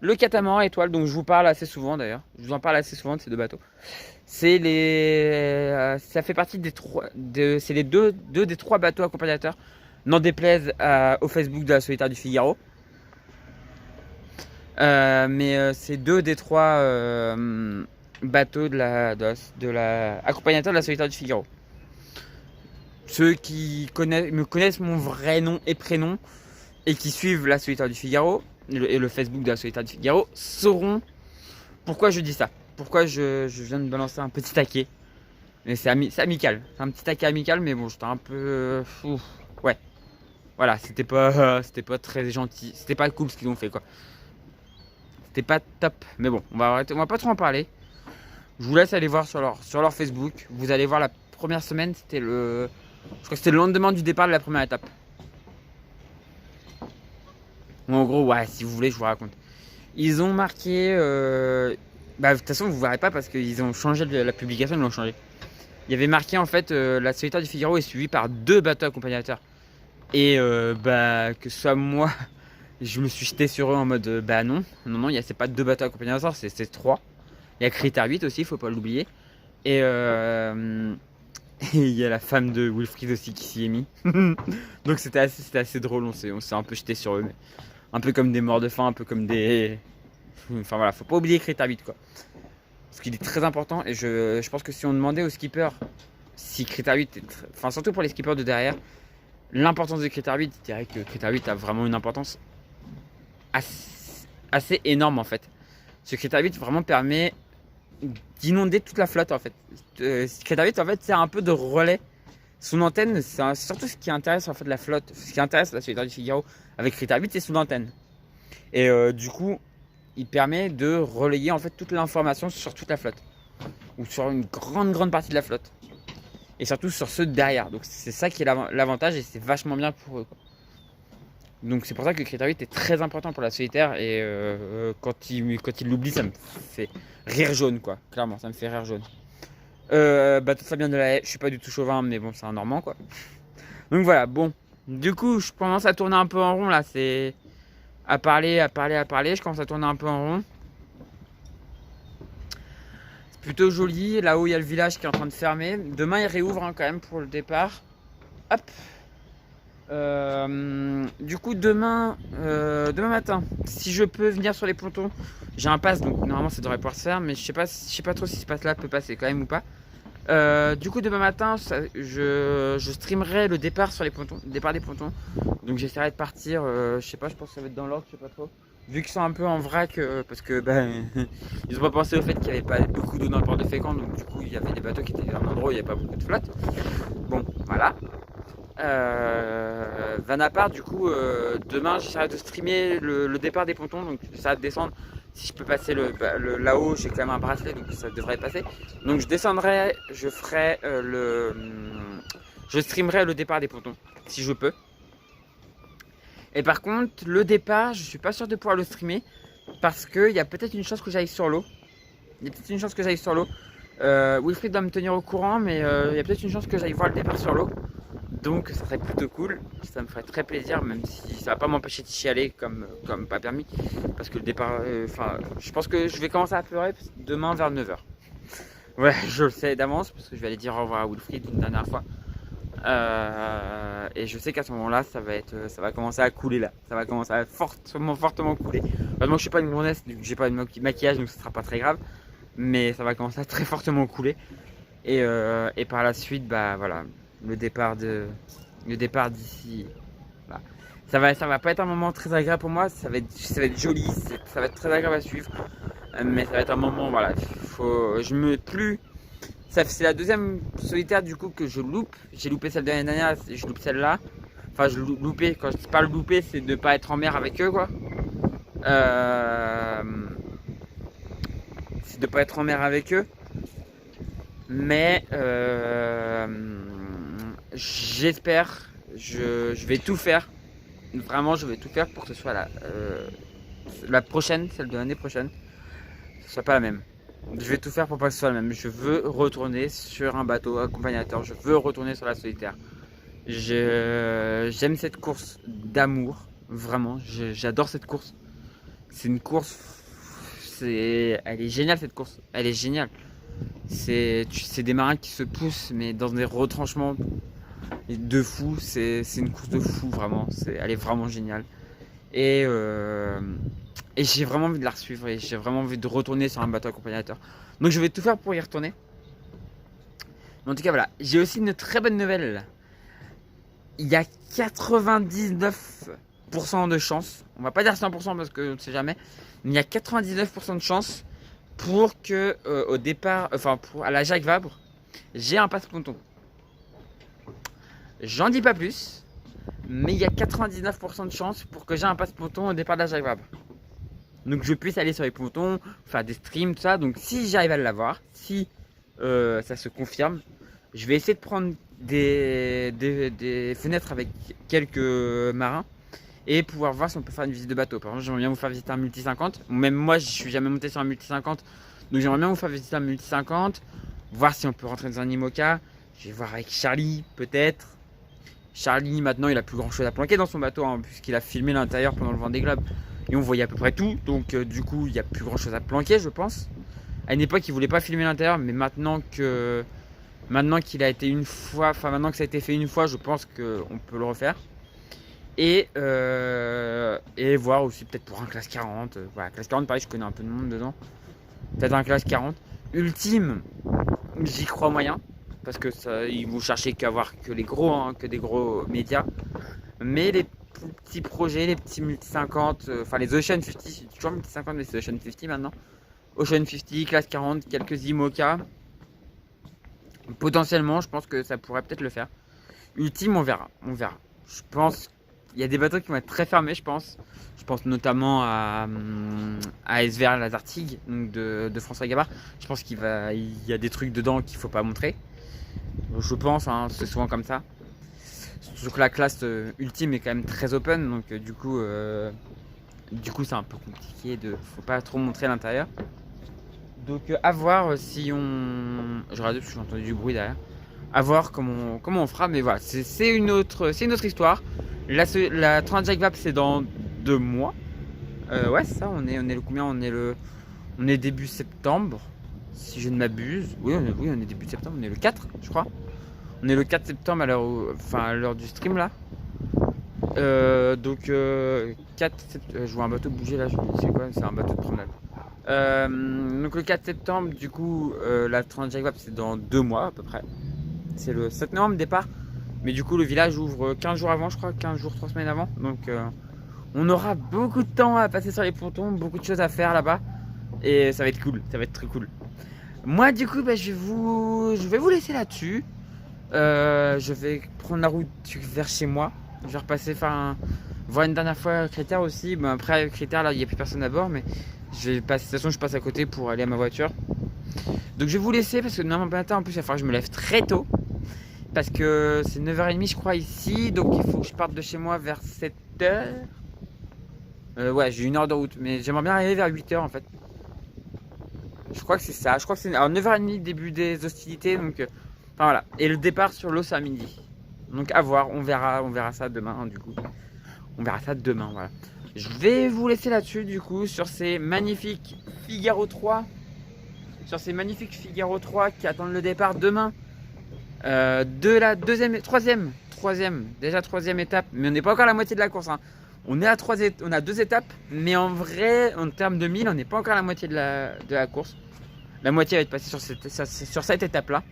le catamaran étoile. Donc je vous parle assez souvent d'ailleurs. Je vous en parle assez souvent de ces deux bateaux. C'est ça fait partie des trois. C'est les deux des trois bateaux accompagnateurs. N'en déplaise au Facebook de la Solitaire du Figaro. Mais c'est deux des trois bateaux de la accompagnateur de la Solitaire du Figaro. Ceux qui me connaissent mon vrai nom et prénom et qui suivent la Solitaire du Figaro et le Facebook de la Solitaire du Figaro sauront pourquoi je dis ça. Pourquoi je viens de balancer un petit taquet. Mais c'est amical. C'est un petit taquet amical, mais bon, j'étais un peu... ouais. voilà, c'était pas très gentil, c'était pas cool ce qu'ils ont fait quoi. C'était pas top, mais bon, on va arrêter, on va pas trop en parler. Je vous laisse aller voir sur leur Facebook. Vous allez voir la première semaine, c'était je crois que c'était le lendemain du départ de la première étape. En gros, ouais, si vous voulez, je vous raconte. Ils ont marqué, de toute façon, vous verrez pas parce qu'ils ont changé la publication, ils l'ont changé. Il y avait marqué en fait, la solitaire du Figaro est suivie par 2 bateaux accompagnateurs. Et que ce soit moi, je me suis jeté sur eux en mode non, c'est pas 2 bateaux accompagnateurs, c'est 3. Il y a Critère 8 aussi, faut pas l'oublier. Et il y a la femme de Wilfried aussi qui s'y est mis. Donc c'était assez drôle, on s'est un peu jeté sur eux. Mais un peu comme des morts de faim, un peu comme des... Enfin voilà, faut pas oublier Critère 8 quoi. Parce qu'il est très important et je pense que si on demandait aux skippers si Critère 8 est enfin surtout pour les skippers de derrière, l'importance de Critère 8, je dirais que Critère 8 a vraiment une importance assez énorme en fait. Ce Critère 8 vraiment permet d'inonder toute la flotte en fait. Critère 8 en fait c'est un peu de relais. Son antenne, c'est surtout ce qui intéresse en fait la flotte, ce qui intéresse la solitaire du Figaro avec Critère 8, c'est son antenne. Et du coup, il permet de relayer en fait toute l'information sur toute la flotte ou sur une grande partie de la flotte et surtout sur ceux de derrière. Donc c'est ça qui est l'avantage et c'est vachement bien pour eux quoi. Donc c'est pour ça que le Critère 8 est très important pour la solitaire et quand il l'oublie ça me fait rire jaune quoi, clairement ça me fait rire jaune. Tout ça vient de la haie, je suis pas du tout chauvin mais bon c'est un normand quoi. Donc voilà, bon, du coup je commence à tourner un peu en rond là, c'est à parler, je commence à tourner un peu en rond. C'est plutôt joli, là-haut il y a le village qui est en train de fermer. Demain il réouvre quand même pour le départ. Hop. Du coup demain matin, si je peux venir sur les pontons, j'ai un pass donc normalement ça devrait pouvoir se faire, mais je sais pas trop si ce pass là peut passer quand même ou pas. Du coup demain matin je streamerai le départ sur les pontons, le départ des pontons. Donc j'essaierai de partir, je sais pas, je pense que ça va être dans l'ordre, je sais pas trop. Vu qu'ils sont un peu en vrac, parce que ils ont pas pensé au fait qu'il n'y avait pas beaucoup d'eau dans le port de Fécamp, donc du coup il y avait des bateaux qui étaient à un endroit où il n'y avait pas beaucoup de flotte. Bon, voilà. Vanapar, du coup, demain j'essaierai de streamer le départ des pontons, donc ça va descendre. Si je peux passer là-haut, j'ai quand même un bracelet, donc ça devrait passer. Donc je descendrai, je streamerai le départ des pontons, si je peux. Et par contre, le départ, je suis pas sûr de pouvoir le streamer parce qu'il y a peut-être une chance que j'aille sur l'eau. Wilfried doit me tenir au courant, mais il y a peut-être une chance que j'aille voir le départ sur l'eau. Donc ça serait plutôt cool, ça me ferait très plaisir, même si ça va pas m'empêcher de chialer comme pas permis. Parce que le départ, je pense que je vais commencer à pleurer demain vers 9h. Ouais, je le sais d'avance parce que je vais aller dire au revoir à Wilfried une dernière fois. Et je sais qu'à ce moment-là, ça va commencer à couler là. Ça va commencer à fortement couler. Moi, je suis pas une blondasse, j'ai pas de maquillage, donc ce sera pas très grave. Mais ça va commencer à très fortement couler. Et par la suite, voilà, le départ d'ici. Voilà. Ça va pas être un moment très agréable pour moi. Ça va être joli, ça va être très agréable à suivre. Mais ça va être un moment, voilà, c'est la deuxième solitaire du coup que je loupe. J'ai loupé celle de l'année dernière, je loupe celle-là. Enfin, je loupé, quand je parle louper, c'est de pas être en mer avec eux quoi. C'est de pas être en mer avec eux. Mais j'espère, je vais tout faire. Vraiment, je vais tout faire pour que ce soit la prochaine, celle de l'année prochaine, ce soit pas la même. Je vais tout faire pour pas que ce soit la même. Je veux retourner sur un bateau accompagnateur. Je veux retourner sur la solitaire. J'aime cette course d'amour. Vraiment, j'adore cette course. C'est une course. Elle est géniale cette course. Elle est géniale. C'est des marins qui se poussent, mais dans des retranchements de fou. C'est une course de fou, vraiment. Elle est vraiment géniale. Et j'ai vraiment envie de la suivre et j'ai vraiment envie de retourner sur un bateau accompagnateur. Donc je vais tout faire pour y retourner. Mais en tout cas voilà, j'ai aussi une très bonne nouvelle. Il y a 99% de chance, on va pas dire 100% parce que on ne sait jamais, mais il y a 99% de chance pour que au départ, à la Jacques Vabre, j'ai un passe-ponton. J'en dis pas plus, mais il y a 99% de chances pour que j'ai un passe-ponton au départ de la Jacques Vabre. Donc je puisse aller sur les pontons, faire des streams, tout ça. Donc si j'arrive à l'avoir, si ça se confirme, je vais essayer de prendre des fenêtres avec quelques marins et pouvoir voir si on peut faire une visite de bateau. Par exemple, j'aimerais bien vous faire visiter un multi 50. Même moi, je suis jamais monté sur un multi 50. Donc j'aimerais bien vous faire visiter un multi 50, voir si on peut rentrer dans un IMOCA. Je vais voir avec Charlie, peut-être. Charlie, maintenant, il a plus grand chose à planquer dans son bateau, hein, puisqu'il a filmé l'intérieur pendant le Vendée Globe. Et on voyait à peu près tout. Donc du coup, il n'y a plus grand chose à planquer, je pense. À une époque, il voulait pas filmer l'intérieur, mais maintenant qu'il a été une fois, enfin maintenant que ça a été fait une fois, je pense qu'on peut le refaire. Et voir aussi peut-être pour un classe 40. Voilà, classe 40, pareil, je connais un peu de monde dedans. Peut-être un classe 40. Ultime, j'y crois moyen. Parce que ça, ils vont chercher qu'à voir que les gros, hein, que des gros médias. Mais les petits projets, les petits multi 50, enfin les Ocean 50, c'est toujours multi 50, mais c'est Ocean 50 maintenant. Ocean 50, classe 40, quelques IMOCA. Potentiellement, je pense que ça pourrait peut-être le faire. Ultime, on verra. Je pense qu'il y a des bateaux qui vont être très fermés, je pense. Je pense notamment à SVR Lazartigue, donc de François Gabard. Je pense il y a des trucs dedans qu'il ne faut pas montrer. Je pense, hein, c'est souvent comme ça. Surtout que la classe ultime est quand même très open, donc du coup c'est un peu compliqué. Faut pas trop montrer l'intérieur. Donc à voir si on. Je regarde parce que j'ai entendu du bruit derrière. À voir comment on fera, mais voilà, c'est une autre histoire. La 30 Jacques Vabre, c'est dans 2 mois. Ouais, c'est ça. On est le combien? On est début septembre, si je ne m'abuse. Oui, on est début septembre. On est le 4, je crois. On est le 4 septembre à l'heure du stream là. Donc 4 septembre, je vois un bateau bouger là. Je me dis c'est quoi? C'est un bateau de promenade. Donc le 4 septembre, du coup, la 30 Jacques Vabre, c'est dans 2 mois à peu près. C'est le 7 novembre départ. Mais du coup, le village ouvre 15 jours avant, je crois, 15 jours, 3 semaines avant. Donc on aura beaucoup de temps à passer sur les pontons, beaucoup de choses à faire là-bas. Et ça va être cool, ça va être très cool. Moi, du coup, je vais vous laisser là-dessus. Je vais prendre la route vers chez moi. Je vais repasser voir une dernière fois Critère aussi. Bon, après, Critère, là, il n'y a plus personne à bord. Mais de toute façon, je passe à côté pour aller à ma voiture. Donc, je vais vous laisser parce que demain matin, en plus, il va falloir que je me lève très tôt. Parce que c'est 9h30, je crois, ici. Donc, il faut que je parte de chez moi vers 7h. Ouais, j'ai 1 heure de route. Mais j'aimerais bien arriver vers 8h en fait. Je crois que c'est ça. Je crois que c'est. Alors, 9h30, début des hostilités. Donc. Enfin voilà, et le départ sur l'os à midi. Donc à voir, on verra ça demain, hein, du coup. On verra ça demain, voilà. Je vais vous laisser là-dessus, du coup, sur ces magnifiques Figaro 3. Sur ces magnifiques Figaro 3 qui attendent le départ demain. De la troisième étape. Mais on n'est pas encore à la moitié de la course, hein. On a 2 étapes, mais en vrai, en termes de 1000, on n'est pas encore à la moitié de la course. La moitié va être passée sur cette étape-là.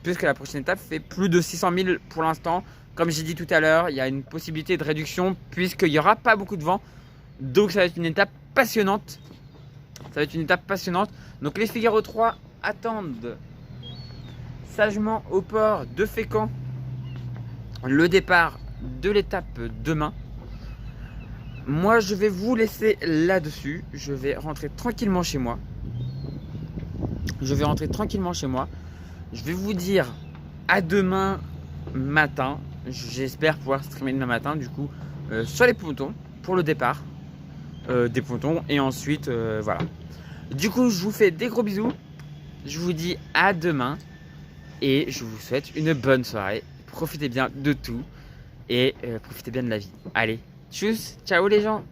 Puisque la prochaine étape fait plus de 600 000 pour l'instant. Comme j'ai dit tout à l'heure, il y a une possibilité de réduction puisqu'il n'y aura pas beaucoup de vent. Donc ça va être une étape passionnante. Donc les Figaro 3 attendent sagement au port de Fécamp le départ de l'étape demain. Moi, je vais vous laisser là-dessus. Je vais rentrer tranquillement chez moi. Je vais vous dire à demain matin. J'espère pouvoir streamer demain matin, du coup, sur les pontons pour le départ des pontons. Et ensuite, voilà. Du coup, je vous fais des gros bisous. Je vous dis à demain. Et je vous souhaite une bonne soirée. Profitez bien de tout. Et profitez bien de la vie. Allez, tchuss, ciao les gens.